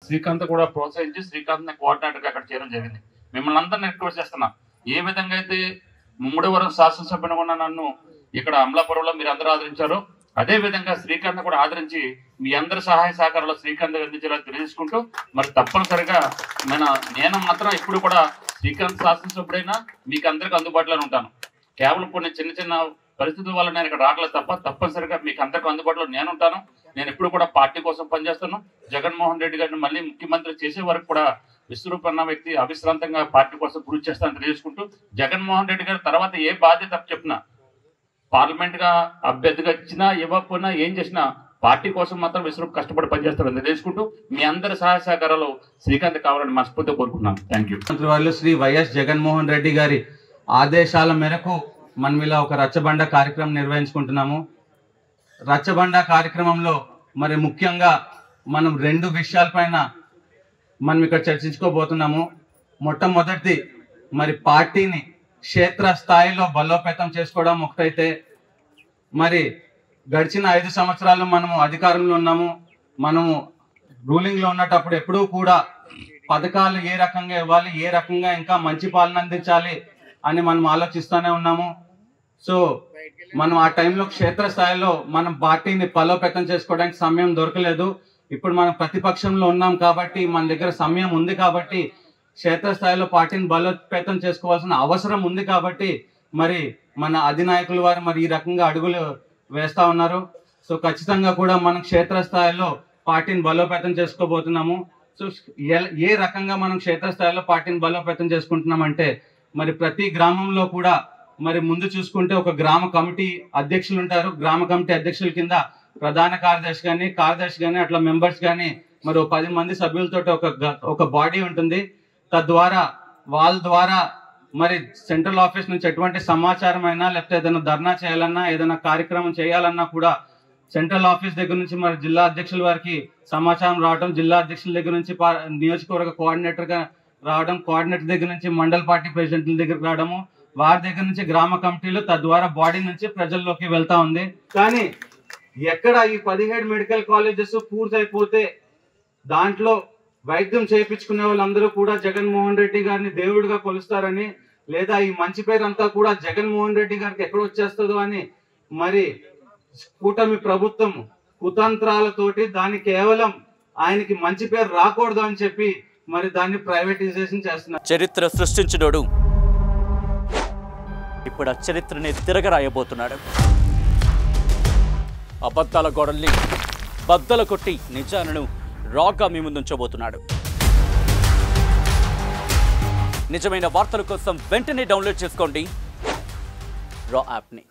శ్రీకాంత్ కూడా ప్రోత్సహించి శ్రీకాంత్ని కోఆర్డినేటర్గా అక్కడ చేయడం జరిగింది. మిమ్మల్ని అందరినీ రిక్వెస్ట్ చేస్తున్నా, ఏ విధంగా అయితే ముమ్మడివరం శాసనసభ్యునిగా ఉన్న నన్ను ఇక్కడ అమలాపురంలో మీరు అందరూ ఆదరించారో అదే విధంగా శ్రీకాంత్ కూడా ఆదరించి మీ అందరి సహాయ సహకారాలు శ్రీకాంత్ అందించేలా తెలియజేసుకుంటూ మరి తప్పనిసరిగా నేను మాత్రం ఇప్పుడు కూడా శ్రీకాంత్ శాసనసభ్యుడైనా మీకు అందరికీ అందుబాటులోనే ఉంటాను. కేవలం కొన్ని చిన్న చిన్న పరిస్థితుల వల్ల నేను ఇక్కడ రావట్లేదు తప్పనిసరిగా మీకు అందరికీ అందుబాటులో నేను ఉంటాను. నేను ఎప్పుడు కూడా పార్టీ కోసం పనిచేస్తాను. జగన్మోహన్ రెడ్డి గారిని మళ్ళీ ముఖ్యమంత్రి చేసే వరకు కూడా విశ్వరూప్ అన్న వ్యక్తి అవిశ్రాంతంగా పార్టీ కోసం కృషి చేస్తానని తెలియజేసుకుంటూ జగన్మోహన్ రెడ్డి గారు తర్వాత ఏ బాధ్యత చెప్పినా పార్లమెంట్ గా అభ్యర్థిగా ఇచ్చినా ఇవ్వకపోయినా ఏం చేసినా పార్టీ కోసం మాత్రం విశ్వరూప్ కష్టపడి పనిచేస్తారని తెలియజేసుకుంటూ మీ అందరి సహాయ సహకారాలు శ్రీకాంత్ కావాలని మనస్ఫూర్తిగా కోరుకున్నాను. Thank you. మంత్రివర్యులు శ్రీ వైఎస్ జగన్మోహన్ రెడ్డి గారి ఆదేశాల మేరకు మనం ఇలా ఒక రచ్చబండ కార్యక్రమం నిర్వహించుకుంటున్నాము. రచ్చబండ కార్యక్రమంలో మరి ముఖ్యంగా మనం 2 విషయాలపైన మనం ఇక్కడ చర్చించుకోబోతున్నాము. మొట్టమొదటిది మరి పార్టీని క్షేత్ర స్థాయిలో బలోపేతం చేసుకోవడం ఒకటైతే, మరి గడిచిన 5 సంవత్సరాలు మనము అధికారంలో ఉన్నాము. మనము రూలింగ్లో ఉన్నప్పుడు ఎప్పుడూ కూడా పథకాలు ఏ రకంగా ఇవ్వాలి, ఏ రకంగా ఇంకా మంచి పాలన అందించాలి అని మనం ఆలోచిస్తూనే ఉన్నాము. సో మనం ఆ టైంలో క్షేత్రస్థాయిలో మనం పార్టీని బలోపేతం చేసుకోవడానికి సమయం దొరకలేదు. ఇప్పుడు మనం ప్రతిపక్షంలో ఉన్నాం కాబట్టి మన దగ్గర సమయం ఉంది కాబట్టి క్షేత్రస్థాయిలో పార్టీని బలోపేతం చేసుకోవాల్సిన అవసరం ఉంది కాబట్టి మరి మన అధినాయకుల వారు మరి ఈ రకంగా అడుగులు వేస్తూ ఉన్నారు. సో ఖచ్చితంగా కూడా మనం క్షేత్రస్థాయిలో పార్టీని బలోపేతం చేసుకోబోతున్నాము. సో ఏ రకంగా మనం క్షేత్రస్థాయిలో పార్టీని బలోపేతం చేసుకుంటున్నామంటే మరి ప్రతి గ్రామంలో కూడా మరి ముందు చూసుకుంటే ఒక గ్రామ కమిటీ అధ్యక్షులు ఉంటారు. గ్రామ కమిటీ అధ్యక్షుల కింద ప్రధాన కార్యదర్శి కానీ అట్లా మెంబర్స్ కానీ మరి 10 మంది సభ్యులతో ఒక బాడీ ఉంటుంది. తద్వారా వాళ్ళ ద్వారా మరి సెంట్రల్ ఆఫీస్ నుంచి ఎటువంటి సమాచారం అయినా లేకపోతే ఏదైనా ధర్నా చేయాలన్నా ఏదైనా కార్యక్రమం చేయాలన్నా కూడా సెంట్రల్ ఆఫీస్ దగ్గర నుంచి మరి జిల్లా అధ్యక్షుల వారికి సమాచారం రావడం, జిల్లా అధ్యక్షుల దగ్గర నుంచి నియోజకవర్గ కోఆర్డినేటర్గా రావడం, కోఆర్డినేటర్ దగ్గర నుంచి మండల పార్టీ ప్రెసిడెంట్ల దగ్గరికి రావడము, వారి దగ్గర నుంచి గ్రామ కమిటీలు, తద్వారా బాడీ నుంచి ప్రజల్లోకి వెళ్తా ఉంది. కానీ ఎక్కడ ఈ 17 మెడికల్ కాలేజెస్ పూర్తయిపోతే దాంట్లో వైద్యం చేయించుకునే వాళ్ళందరూ కూడా జగన్మోహన్ రెడ్డి గారిని దేవుడిగా కొలుస్తారని, లేదా ఈ మంచి పేరు అంతా కూడా జగన్మోహన్ రెడ్డి గారికి ఎక్కడ వచ్చేస్తుందో అని మరి కూటమి ప్రభుత్వం కుతంత్రాలతోటి దాన్ని కేవలం ఆయనకి మంచి పేరు రాకూడదు అని చెప్పి మరి దాన్ని ప్రైవేటైజేషన్ చేస్తున్నారు. చరిత్ర సృష్టించినోడు ఇప్పుడు ఆ చరిత్రని తిరగరాయబోతున్నాడు. అబద్ధాల గోడల్ని బద్దలు కొట్టి నిజాలను రాగా మీ ముందుంచబోతున్నాడు. నిజమైన వార్తల కోసం వెంటనే డౌన్లోడ్ చేసుకోండి రా యాప్ని.